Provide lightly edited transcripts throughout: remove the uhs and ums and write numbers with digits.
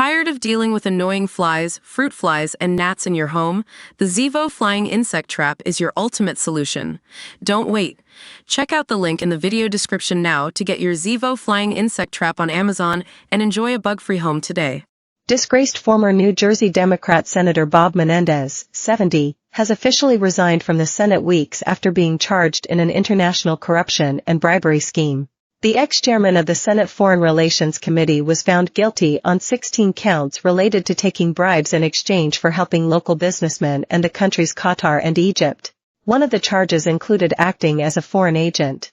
Tired of dealing with annoying flies, fruit flies, and gnats in your home? The Zevo Flying Insect Trap is your ultimate solution. Don't wait. Check out the link in the video description now to get your Zevo Flying Insect Trap on Amazon and enjoy a bug-free home today. Disgraced former New Jersey Democrat Senator Bob Menendez, 70, has officially resigned from the Senate weeks after being charged in an international corruption and bribery scheme. The ex-chairman of the Senate Foreign Relations Committee was found guilty on 16 counts related to taking bribes in exchange for helping local businessmen and the countries Qatar and Egypt. One of the charges included acting as a foreign agent.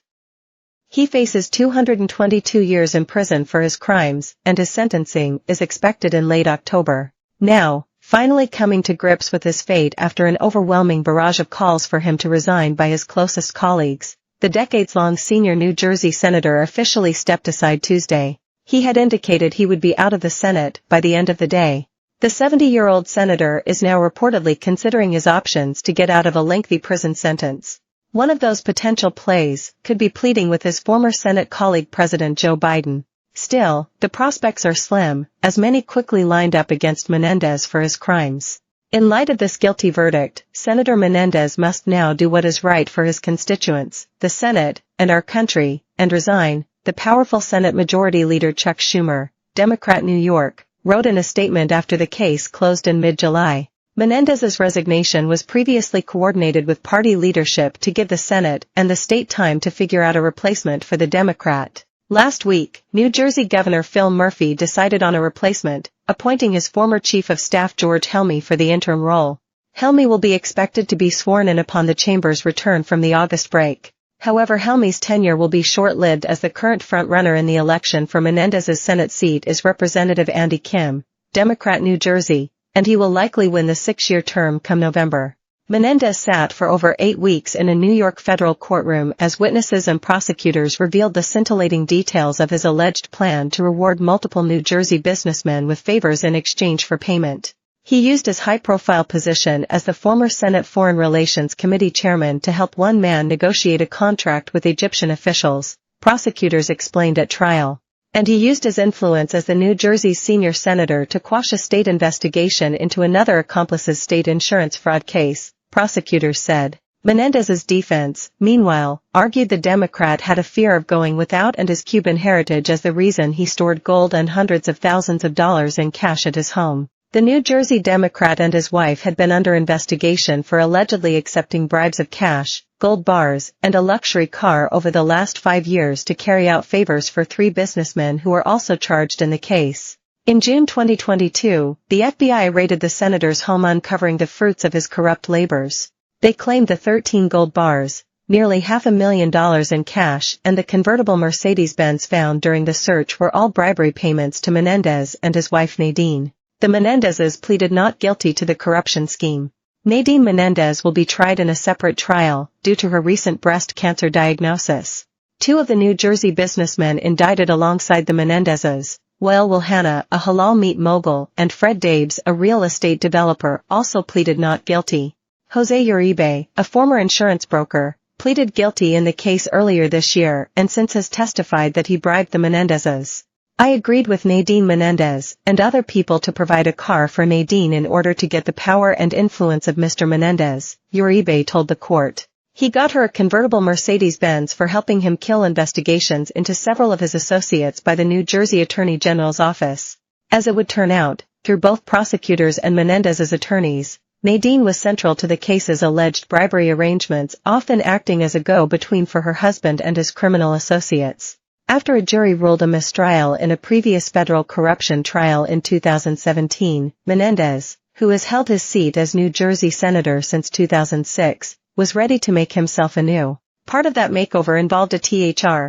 He faces 222 years in prison for his crimes, and his sentencing is expected in late October. Now, finally coming to grips with his fate after an overwhelming barrage of calls for him to resign by his closest colleagues, the decades-long senior New Jersey senator officially stepped aside Tuesday. He had indicated he would be out of the Senate by the end of the day. The 70-year-old senator is now reportedly considering his options to get out of a lengthy prison sentence. One of those potential plays could be pleading with his former Senate colleague President Joe Biden. Still, the prospects are slim, as many quickly lined up against Menendez for his crimes. In light of this guilty verdict, Senator Menendez must now do what is right for his constituents, the Senate, and our country, and resign, the powerful Senate Majority Leader Chuck Schumer, Democrat New York, wrote in a statement after the case closed in mid-July. Menendez's resignation was previously coordinated with party leadership to give the Senate and the state time to figure out a replacement for the Democrat. Last week, New Jersey Governor Phil Murphy decided on a replacement, appointing his former Chief of Staff George Helmy for the interim role. Helmy will be expected to be sworn in upon the chamber's return from the August break. However, Helmy's tenure will be short-lived as the current front-runner in the election for Menendez's Senate seat is Representative Andy Kim, Democrat New Jersey, and he will likely win the 6-year term come November. Menendez sat for over 8 weeks in a New York federal courtroom as witnesses and prosecutors revealed the scintillating details of his alleged plan to reward multiple New Jersey businessmen with favors in exchange for payment. He used his high-profile position as the former Senate Foreign Relations Committee chairman to help one man negotiate a contract with Egyptian officials, prosecutors explained at trial. And he used his influence as the New Jersey senior senator to quash a state investigation into another accomplice's state insurance fraud case, prosecutors said. Menendez's defense, meanwhile, argued the Democrat had a fear of going without and his Cuban heritage as the reason he stored gold and hundreds of thousands of dollars in cash at his home. The New Jersey Democrat and his wife had been under investigation for allegedly accepting bribes of cash, gold bars, and a luxury car over the last 5 years to carry out favors for 3 businessmen who were also charged in the case. In June 2022, the FBI raided the senator's home uncovering the fruits of his corrupt labors. They claimed the 13 gold bars, nearly $500,000 in cash, and the convertible Mercedes-Benz found during the search were all bribery payments to Menendez and his wife Nadine. The Menendezes pleaded not guilty to the corruption scheme. Nadine Menendez will be tried in a separate trial, due to her recent breast cancer diagnosis. 2 of the New Jersey businessmen indicted alongside the Menendezes, Wael Wilhanna, a halal meat mogul, and Fred Dabes, a real estate developer, also pleaded not guilty. Jose Uribe, a former insurance broker, pleaded guilty in the case earlier this year and since has testified that he bribed the Menendezes. I agreed with Nadine Menendez and other people to provide a car for Nadine in order to get the power and influence of Mr. Menendez, Uribe told the court. He got her a convertible Mercedes-Benz for helping him kill investigations into several of his associates by the New Jersey Attorney General's office. As it would turn out, through both prosecutors and Menendez's attorneys, Nadine was central to the case's alleged bribery arrangements, often acting as a go-between for her husband and his criminal associates. After a jury ruled a mistrial in a previous federal corruption trial in 2017, Menendez, who has held his seat as New Jersey senator since 2006, was ready to make himself anew. Part of that makeover involved a Thr.